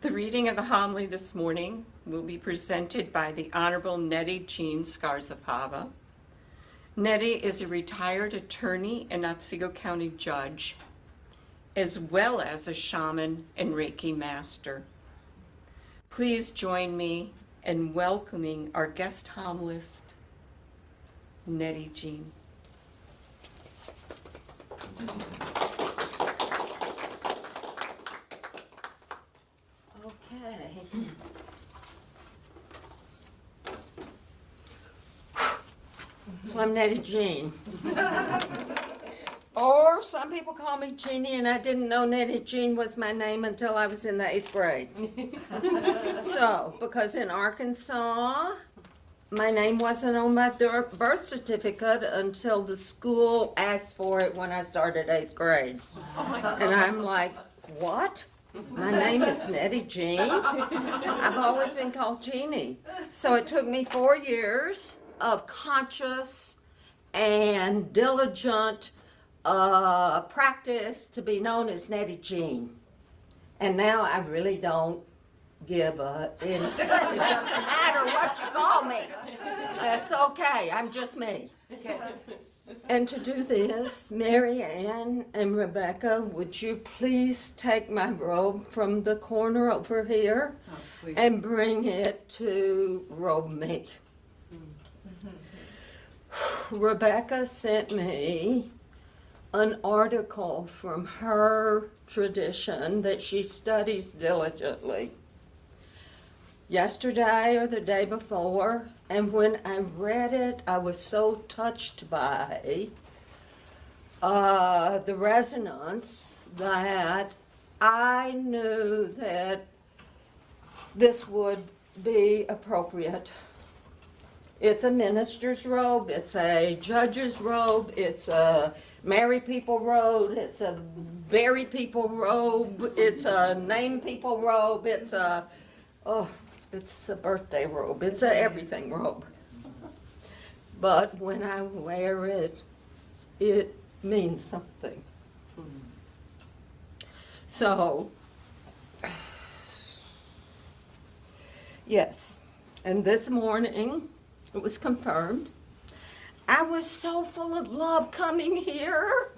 The reading of the homily this morning will be presented by the Honorable Nettie Jean Scarzafava. Nettie is a retired attorney and Otsego County judge, as well as a shaman and Reiki master. Please join me in welcoming our guest homilist, Nettie Jean. Okay. So I'm Nettie Jean. Or some people call me Jeannie, and I didn't know Nettie Jean was my name until I was in the 8th grade. So, because in Arkansas, my name wasn't on my birth certificate until the school asked for it when I started 8th grade. And I'm like, what? My name is Nettie Jean? I've always been called Jeannie. So it took me 4 years of conscious and diligent practice to be known as Nettie Jean. And now I really don't give a, it doesn't matter what you call me. It's okay, I'm just me. And to do this, Mary Ann and Rebecca, would you please take my robe from the corner over here and bring it to robe me? Rebecca sent me an article from her tradition that she studies diligently yesterday or the day before, and when I read it, I was so touched by the resonance that I knew that this would be appropriate. It's a minister's robe, it's a judge's robe, it's a marry people robe, it's a bury people robe, it's a name people robe, it's a birthday robe, it's a everything robe. But when I wear it, it means something. So, yes, and this morning, it was confirmed. I was so full of love coming here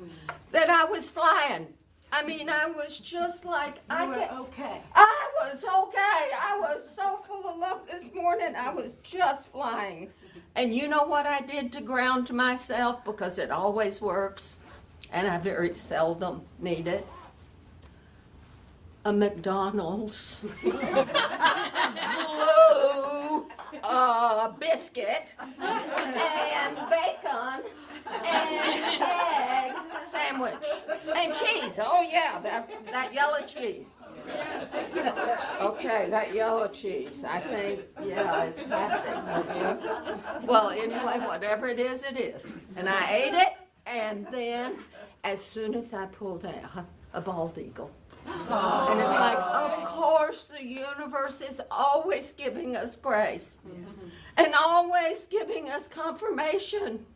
that I was flying. I mean, I was just like, okay. I was okay. I was so full of love this morning. I was just flying. And you know what I did to ground myself? Because it always works, and I very seldom need it. A McDonald's blue biscuit and bacon and egg sandwich and cheese. Oh yeah, that yellow cheese. Okay, that yellow cheese. I think, yeah, it's plastic. Well, anyway, whatever it is, it is. And I ate it, and then as soon as I pulled out, a bald eagle. And it's like, of course, the universe is always giving us grace and always giving us confirmation.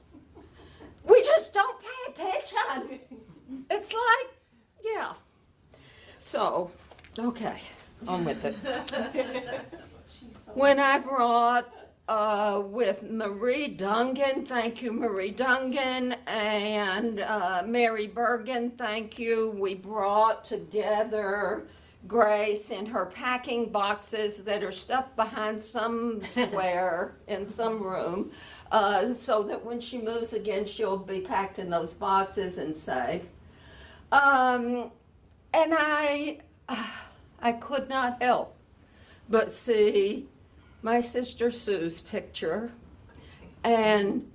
We just don't pay attention. It's like, yeah. So, okay, on with it. When I brought with Marie Dungan, thank you, Marie Dungan, and Mary Bergen, thank you. We brought together Grace in her packing boxes that are stuffed behind somewhere in some room, so that when she moves again, she'll be packed in those boxes and safe. And I could not help but see my sister Sue's picture and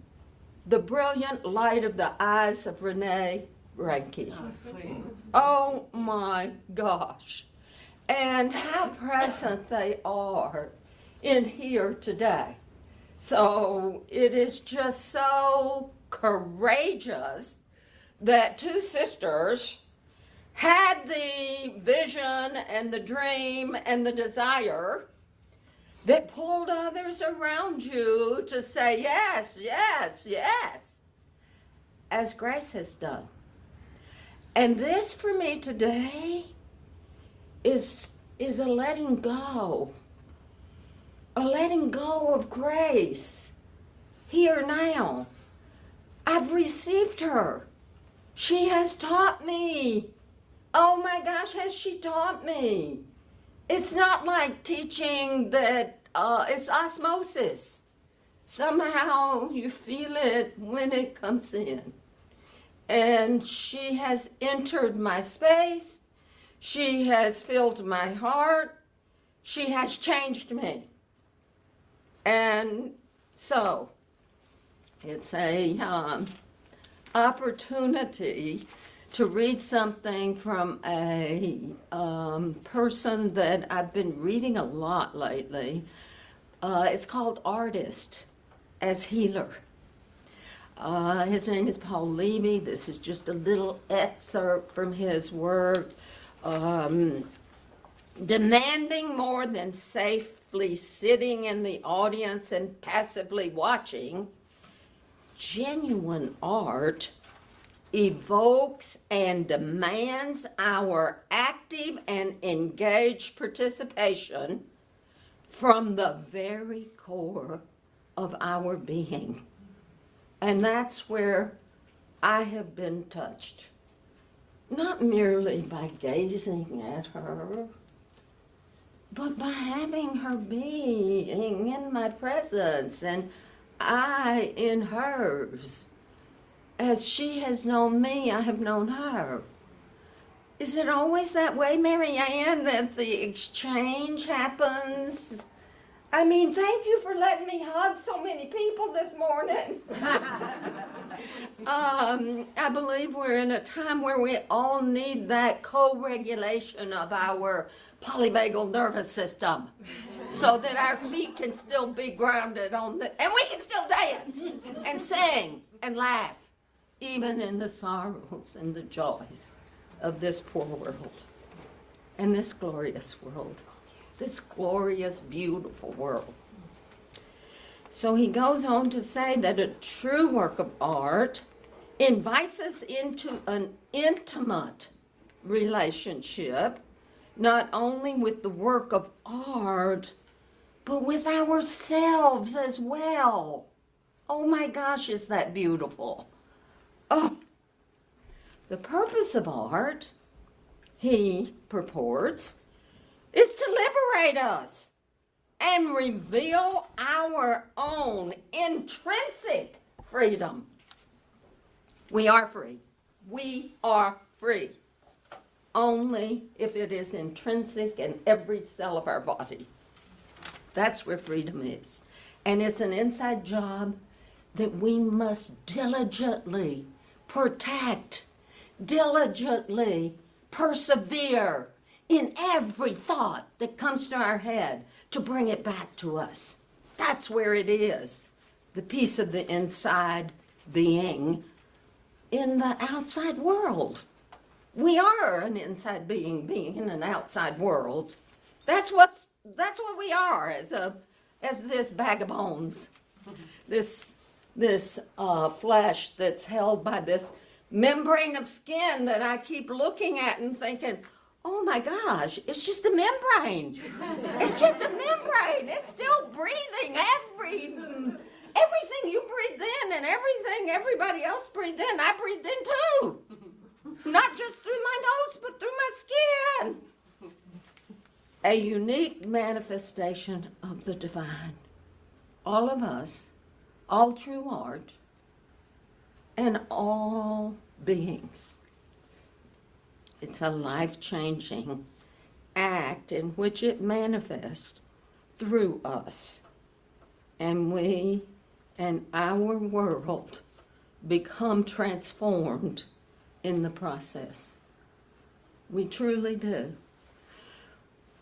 the brilliant light of the eyes of Renee Ranke. Oh, sweet. Oh my gosh. And how present they are in here today. So it is just so courageous that two sisters had the vision and the dream and the desire that pulled others around you to say yes, yes, yes, as Grace has done. And this for me today is is a letting go of grace. Here now, I've received her. She has taught me. Oh my gosh, has she taught me? It's not like teaching that it's osmosis. Somehow you feel it when it comes in. And she has entered my space. She has filled my heart. She has changed me. And so it's a opportunity to read something from a person that I've been reading a lot lately. It's called Artist as Healer. His name is Paul Levy. This is just a little excerpt from his work. Demanding more than safely sitting in the audience and passively watching, genuine art evokes and demands our active and engaged participation from the very core of our being. And that's where I have been touched. Not merely by gazing at her, but by having her being in my presence and I in hers. As she has known me, I have known her. Is it always that way, Mary Ann, that the exchange happens? I mean, thank you for letting me hug so many people this morning. I believe we're in a time where we all need that co-regulation of our polyvagal nervous system so that our feet can still be grounded on the, and we can still dance and sing and laugh, even in the sorrows and the joys of this poor world and this glorious world. This glorious, beautiful world. So he goes on to say that a true work of art invites us into an intimate relationship, not only with the work of art, but with ourselves as well. Oh my gosh, is that beautiful? Oh, the purpose of art, he purports, is to liberate us and reveal our own intrinsic freedom. We are free. We are free. Only if it is intrinsic in every cell of our body. That's where freedom is. And it's an inside job that we must diligently protect, diligently persevere in every thought that comes to our head to bring it back to us. That's where it is, the piece of the inside being in the outside world. We are an inside being in an outside world. That's what we are as this bag of bones, this flesh that's held by this membrane of skin that I keep looking at and thinking, oh my gosh, it's just a membrane. It's just a membrane. It's still breathing. Everything you breathe in and everything everybody else breathed in, I breathed in too. Not just through my nose, but through my skin. A unique manifestation of the divine. All of us, all true art, and all beings. It's a life-changing act in which it manifests through us. And we and our world become transformed in the process. We truly do.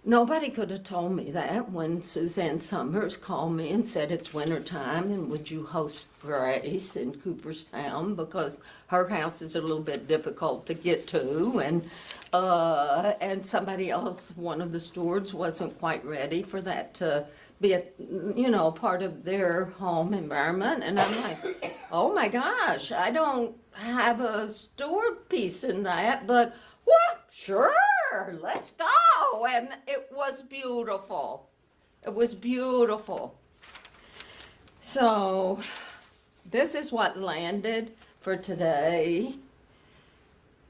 Nobody could have told me that when Suzanne Summers called me and said it's wintertime and would you host Grace in Cooperstown because her house is a little bit difficult to get to, and somebody else, one of the stewards, wasn't quite ready for that to be a part of their home environment. And I'm like, oh my gosh, I don't have a steward piece in that, but what? Sure, let's go. Oh, and it was beautiful. It was beautiful. So, this is what landed for today,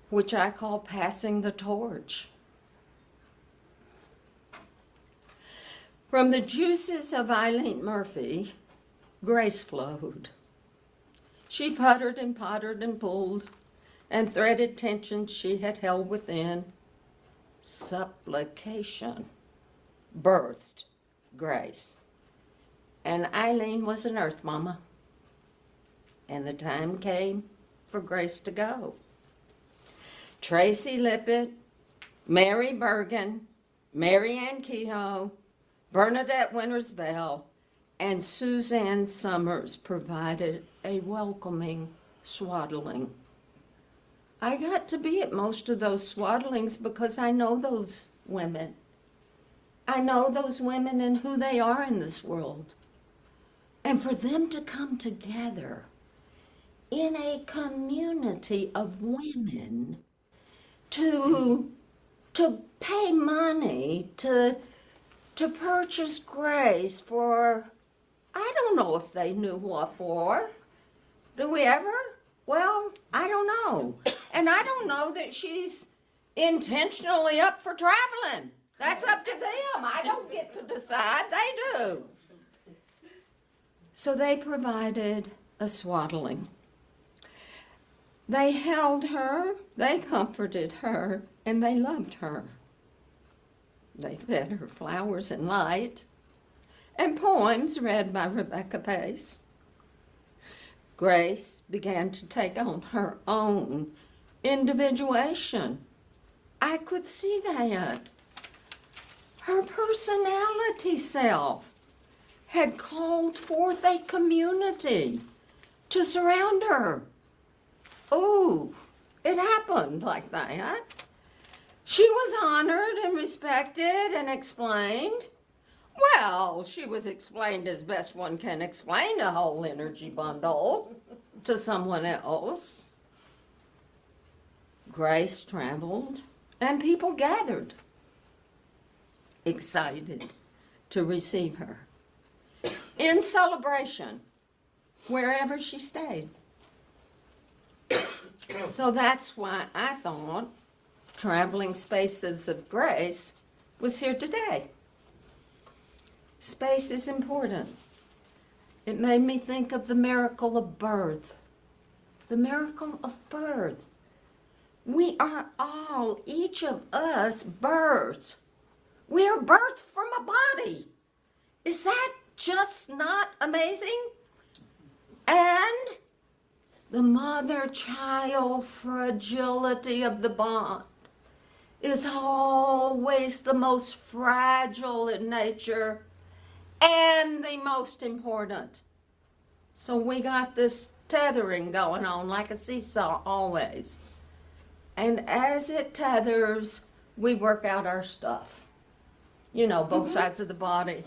which I call passing the torch. From the juices of Eileen Murphy, grace flowed. She puttered and pottered and pulled and threaded tensions she had held within. Supplication birthed grace. And Eileen was an earth mama. And the time came for Grace to go. Tracy Lippett, Mary Bergen, Mary Ann Kehoe, Bernadette Winters Bell, and Suzanne Summers provided a welcoming swaddling. I got to be at most of those swaddlings because I know those women. I know those women and who they are in this world. And for them to come together in a community of women to pay money to purchase grace for, I don't know if they knew what for. Do we ever? Well, I don't know. And I don't know that she's intentionally up for traveling. That's up to them. I don't get to decide. They do. So they provided a swaddling. They held her, they comforted her, and they loved her. They fed her flowers and light, and poems read by Rebecca Pace. Grace began to take on her own individuation. I could see that. Her personality self had called forth a community to surround her. Oh, it happened like that. She was honored and respected and explained. Well, she was explained as best one can explain a whole energy bundle to someone else. Grace traveled and people gathered, excited to receive her in celebration wherever she stayed. So that's why I thought Traveling Spaces of Grace was here today. Space is important. It made me think of the miracle of birth. The miracle of birth. We are all, each of us, birthed. We are birthed from a body. Is that just not amazing? And the mother-child fragility of the bond is always the most fragile in nature and the most important. So we got this tethering going on like a seesaw always. And as it tethers, we work out our stuff. You know, both sides of the body.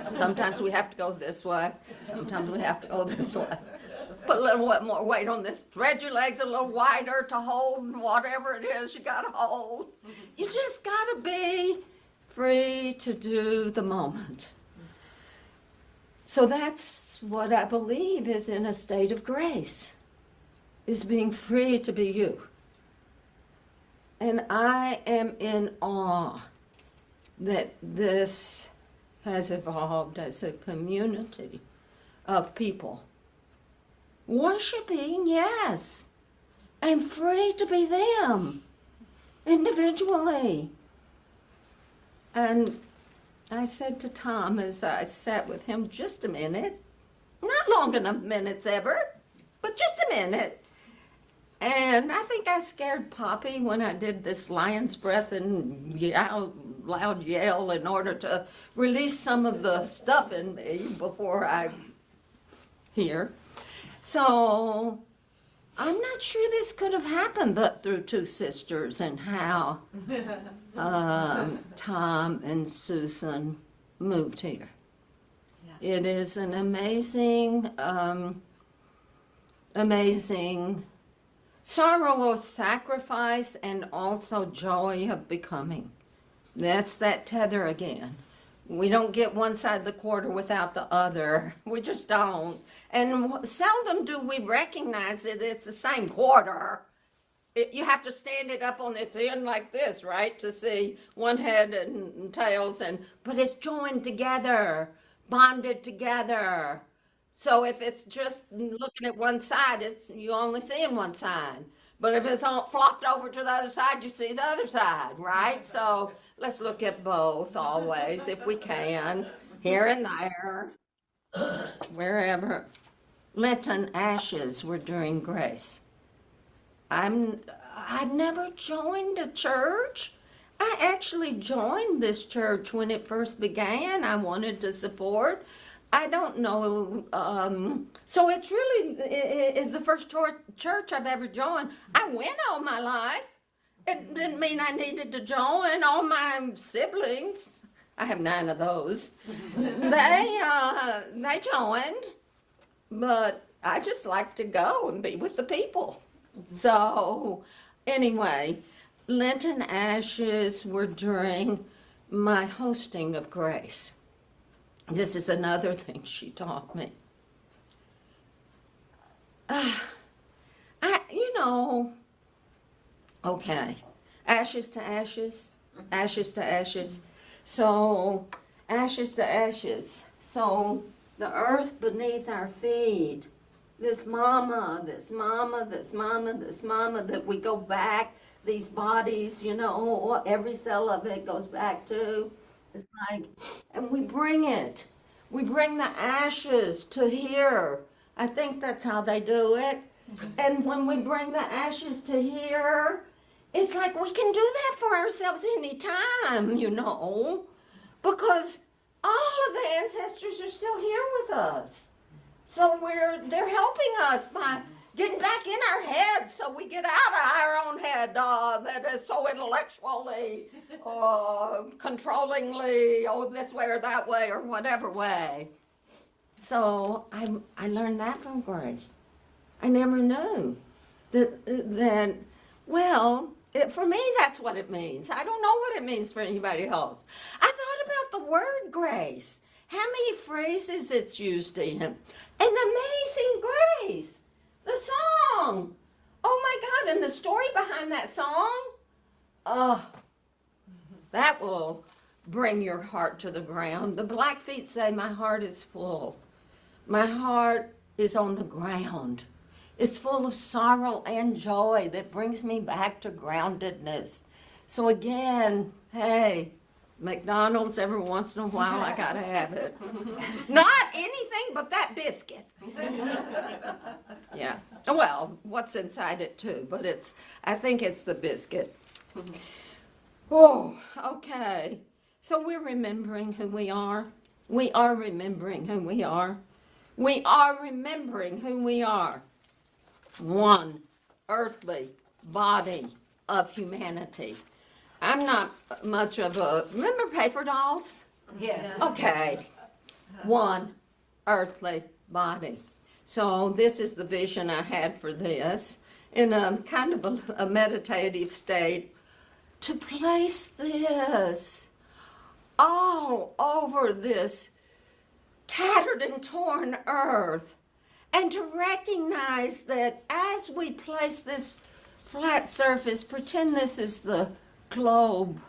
Sometimes we have to go this way. Sometimes we have to go this way. Put a little bit more weight on this. Spread your legs a little wider to hold whatever it is you got to hold. You just got to be free to do the moment. So that's what I believe is in a state of grace, is being free to be you. And I am in awe that this has evolved as a community of people. Worshiping, yes, and free to be them individually. And I said to Tom as I sat with him, just a minute, not long enough minutes ever, but just a minute. And I think I scared Poppy when I did this lion's breath and loud yell in order to release some of the stuff in me before I hear. So I'm not sure this could have happened but through two sisters and how Tom and Susan moved here. Yeah. It is an amazing, amazing sorrow of sacrifice and also joy of becoming. That's that tether again. We don't get one side of the quarter without the other. We just don't. And seldom do we recognize that it's the same quarter. You have to stand it up on its end like this, right, to see one head and tails, but it's joined together, bonded together. So if it's just looking at one side, you only seeing one side. But if it's all flopped over to the other side, you see the other side, right? So let's look at both always, if we can, here and there, wherever. Lenten ashes were during grace. I've never joined a church. I actually joined this church when it first began. I wanted to support. I don't know. So it's really the first church I've ever joined. I went all my life. It didn't mean I needed to join. All my siblings, I have 9 of those, they joined. But I just like to go and be with the people. So anyway, Lenten ashes were during my hosting of grace. This is another thing she taught me. Okay, ashes to ashes, ashes to ashes. So, ashes to ashes. So, the earth beneath our feet, this mama, this mama, this mama, this mama that we go back, these bodies, every cell of it goes back to. It's like, and we bring it. We bring the ashes to here. I think that's how they do it. And when we bring the ashes to here, it's like we can do that for ourselves anytime, because all of the ancestors are still here with us. So they're helping us by getting back in our heads so we get out of our own head that is so intellectually, controllingly, this way or that way or whatever way. So I learned that from grace. I never knew that for me, that's what it means. I don't know what it means for anybody else. I thought about the word grace, how many phrases it's used in. And Amazing Grace, the song. Oh my God, and the story behind that song, that will bring your heart to the ground. The Blackfeet say, my heart is full. My heart is on the ground. It's full of sorrow and joy that brings me back to groundedness. So again, hey, McDonald's every once in a while, I gotta have it. Not anything but that biscuit. Yeah. Well, what's inside it too, but I think it's the biscuit. Oh, okay. So we're remembering who we are. We are remembering who we are. We are remembering who we are. One earthly body of humanity. I'm not much of remember paper dolls? Yeah. Okay. One earthly body. So this is the vision I had for this in a kind of a meditative state, to place this all over this tattered and torn earth, and to recognize that as we place this flat surface, pretend this is the globe,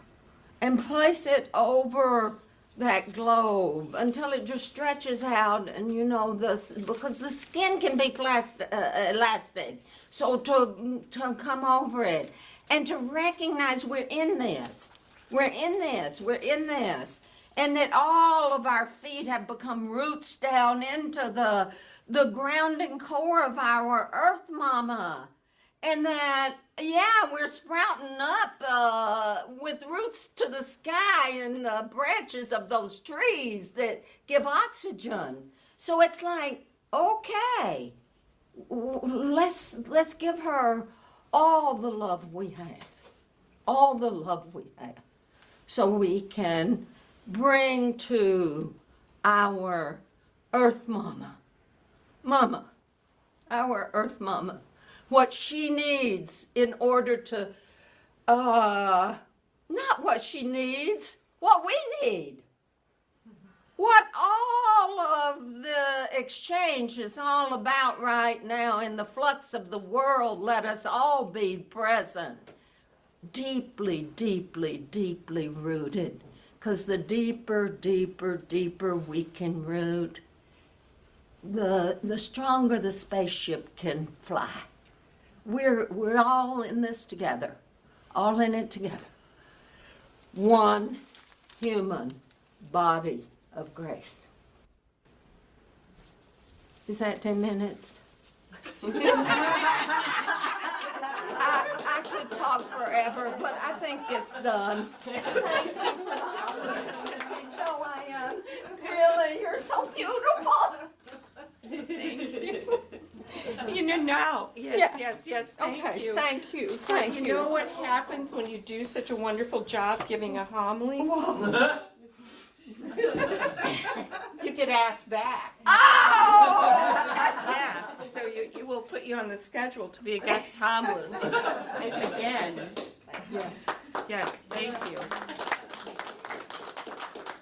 and place it over that globe until it just stretches out, and because the skin can be elastic, so to come over it, and to recognize we're in this, and that all of our feet have become roots down into the grounding core of our earth mama. And that, we're sprouting up with roots to the sky and the branches of those trees that give oxygen. So it's like, okay, let's give her all the love we have. All the love we have. So we can bring to our earth mama, our earth mama, what she needs in order to Not what she needs, what we need. What all of the exchange is all about right now in the flux of the world, let us all be present. Deeply, deeply, deeply rooted. Because the deeper, deeper, deeper we can root, the stronger the spaceship can fly. We're all in this together, all in it together. One human body of grace. Is that 10 minutes? I could talk forever, but I think it's done. Thank you for the opportunity, Joanne. Really, you're so beautiful. Thank you. You know, now, yes, Yeah. yes, thank Okay, you. thank you, But thank you know what happens when you do such a wonderful job giving a homily? Whoa. You get asked back. Oh! Yeah, so you will put you on the schedule to be a guest homilist again. Yes. Yes, thank you.